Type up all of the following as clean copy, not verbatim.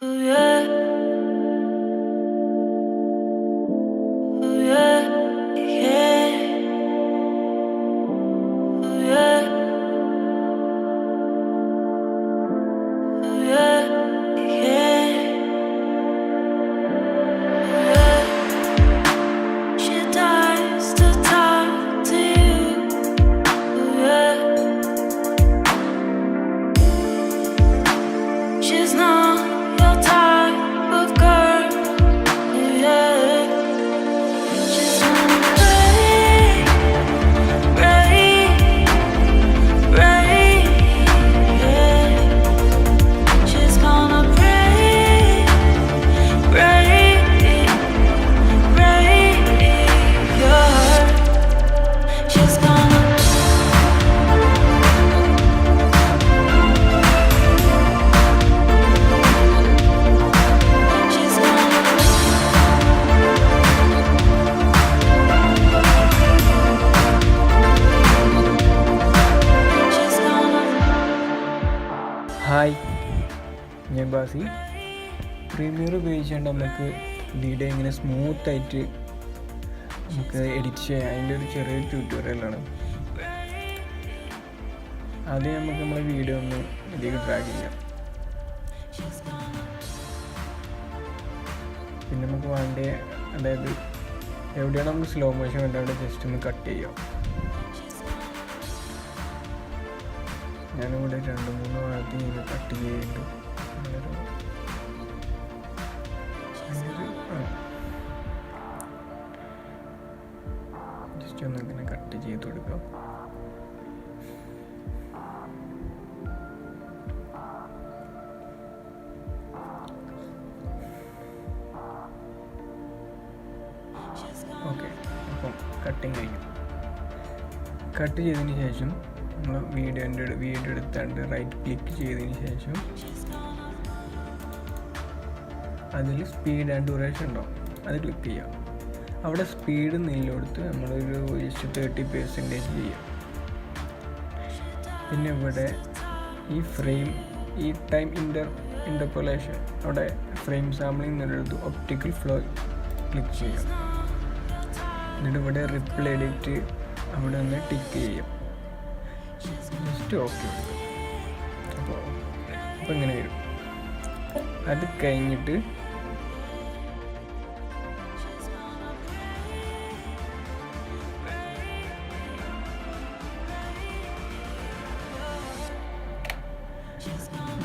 Oh yeah, oh yeah, yeah, oh yeah, oh yeah, yeah, oh yeah. She dies to talk to you. Oh yeah, she's not your type of girl. Oh yeah, she's gonna break, break, break. Yeah, she's gonna break, break, break your heart. She's gonna. She's gonna. She's gonna. Hi, ഞാൻ ബാസി. Premier ഉപയോഗിച്ചുകൊണ്ട് നമുക്ക് video ഇങ്ങനെ സ്മൂത്തായിട്ട് നമുക്ക് edit ചെയ്യാം. അതിൻ്റെ ഒരു ചെറിയൊരു ട്യൂട്ടോറിയലാണ്. ആദ്യം നമുക്ക് നമ്മളെ വീഡിയോ ഒന്ന് ഇതിലേക്ക് ഡ്രാഗ് ചെയ്യാം. പിന്നെ നമുക്ക് വേണ്ട, അതായത് എവിടെയാണ് നമുക്ക് സ്ലോ മോഷൻ വേണ്ട അവിടെ ജസ്റ്റ് ഒന്ന് കട്ട് ചെയ്യാം. ഞാനിവിടെ 2-3 ഭാഗത്ത് ഇങ്ങനെ കട്ട് ചെയ്യുന്നുണ്ട്. ജസ്റ്റ് ഒന്ന് ഇങ്ങനെ കട്ട് ചെയ്ത് കൊടുക്കാം. ഓക്കെ, അപ്പം കട്ടിങ് കഴിഞ്ഞു. കട്ട് ചെയ്തതിന് ശേഷം നമ്മൾ വീഡിയോ എടുത്താണ്ട് റൈറ്റ് ക്ലിക്ക് ചെയ്തതിന് ശേഷം അതിൽ സ്പീഡ് ആൻഡ് ഡ്യൂറേഷൻ ഉണ്ടാവും, അത് ക്ലിക്ക് ചെയ്യാം. അവിടെ സ്പീഡ് നിലകൊടുത്ത് നമ്മളൊരു ജസ്റ്റ് 30% ചെയ്യാം. പിന്നെ ഇവിടെ ഈ ഫ്രെയിം, ഈ ടൈം ഇൻ്റർപോളേഷൻ, അവിടെ ഫ്രെയിം സാമ്പിളിംഗ് എന്നുള്ളത് ഒപ്റ്റിക്കൽ ഫ്ലോ ക്ലിക്ക് ചെയ്യാം. എന്നിട്ട് ഇവിടെ റിപ്പിൾ എഡിറ്റ് അവിടെ ഒന്ന് ടിക്ക് ചെയ്യാം. Just okay. അപ്പോൾ ഇങ്ങനെ വരും. അത് കഴിഞ്ഞിട്ട്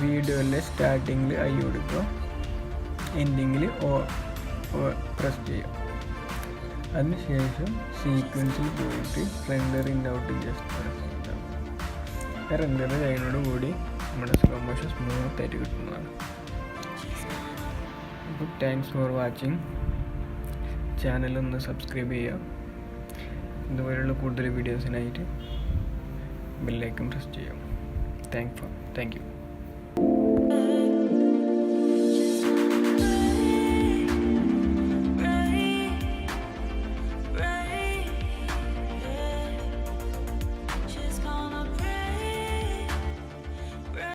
വീഡിയോയിലെ സ്റ്റാർട്ടിങ്ങിൽ ഐ കൊടുക്കുക, എൻഡിങ്ങിൽ ഓ പ്രസ് ചെയ്യാം. അതിനുശേഷം സീക്വൻസിൽ പോയിട്ട് റെൻഡറിൻ്റെ ഔട്ട് ജസ്റ്റ് പ്രസ് ചെയ്യാം. റെൻഡർ കഴിയുന്നതോട് കൂടി നമ്മുടെ സ്ലോ മോഷൻ സ്മൂത്തായിട്ട് കിട്ടുന്നതാണ്. അപ്പോൾ താങ്ക്സ് ഫോർ വാച്ചിങ്. ചാനലൊന്ന് സബ്സ്ക്രൈബ് ചെയ്യുക. ഇതുപോലെയുള്ള കൂടുതൽ വീഡിയോസിനായിട്ട് ബെല്ലൈക്കൺ പ്രസ് ചെയ്യാം. Thank you.